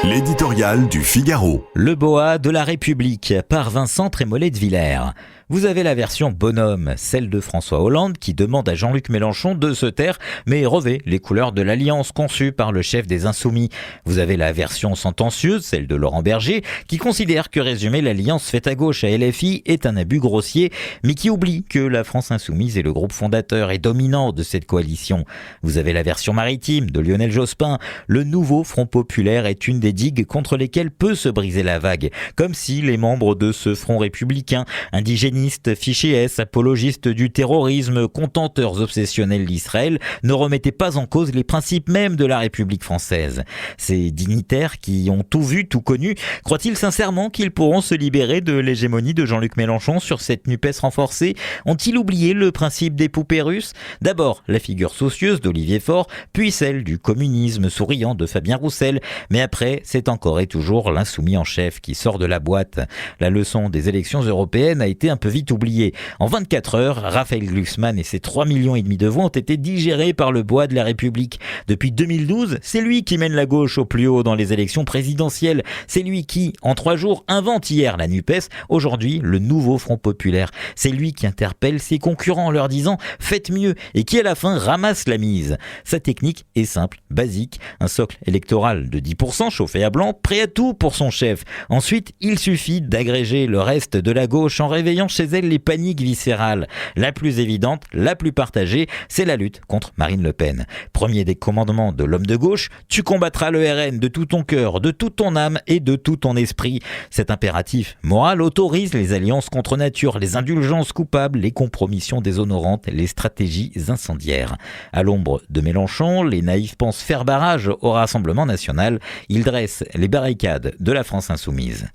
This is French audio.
L'éditorial du Figaro. Le Boa de la République par Vincent Trémollet de Villers. Vous avez la version bonhomme, celle de François Hollande qui demande à Jean-Luc Mélenchon de se taire mais revêt les couleurs de l'alliance conçue par le chef des Insoumis. Vous avez la version sentencieuse, celle de Laurent Berger, qui considère que résumer l'alliance faite à gauche à LFI est un abus grossier, mais qui oublie que la France Insoumise est le groupe fondateur et dominant de cette coalition. Vous avez la version maritime de Lionel Jospin. Le nouveau Front populaire est une des digues contre lesquelles peut se briser la vague, comme si les membres de ce front républicain, indigénistes, fichés S, apologistes du terrorisme, contenteurs obsessionnels d'Israël, ne remettaient pas en cause les principes mêmes de la République française. Ces dignitaires qui ont tout vu, tout connu, croient-ils sincèrement qu'ils pourront se libérer de l'hégémonie de Jean-Luc Mélenchon sur cette NUPES renforcée? Ont-ils oublié le principe des poupées russes? D'abord, la figure saucieuse d'Olivier Faure, puis celle du communisme souriant de Fabien Roussel. Mais après, c'est encore et toujours l'insoumis en chef qui sort de la boîte. La leçon des élections européennes a été un peu vite oubliée. En 24 heures, Raphaël Glucksmann et ses 3,5 millions de voix ont été digérés par le Boa de la République. Depuis 2012, c'est lui qui mène la gauche au plus haut dans les élections présidentielles. C'est lui qui, en 3 jours, invente hier la NUPES, aujourd'hui le nouveau Front populaire. C'est lui qui interpelle ses concurrents en leur disant « faites mieux » et qui à la fin ramasse la mise. Sa technique est simple, basique, un socle électoral de 10% chauffé à blanc, prêt à tout pour son chef. Ensuite, il suffit d'agréger le reste de la gauche en réveillant chez elle les paniques viscérales. La plus évidente, la plus partagée, c'est la lutte contre Marine Le Pen. Premier des commandements de l'homme de gauche, tu combattras le RN de tout ton cœur, de toute ton âme et de tout ton esprit. Cet impératif moral autorise les alliances contre nature, les indulgences coupables, les compromissions déshonorantes, les stratégies incendiaires. À l'ombre de Mélenchon, les naïfs pensent faire barrage au Rassemblement national. Ils dressent les barricades de la France insoumise.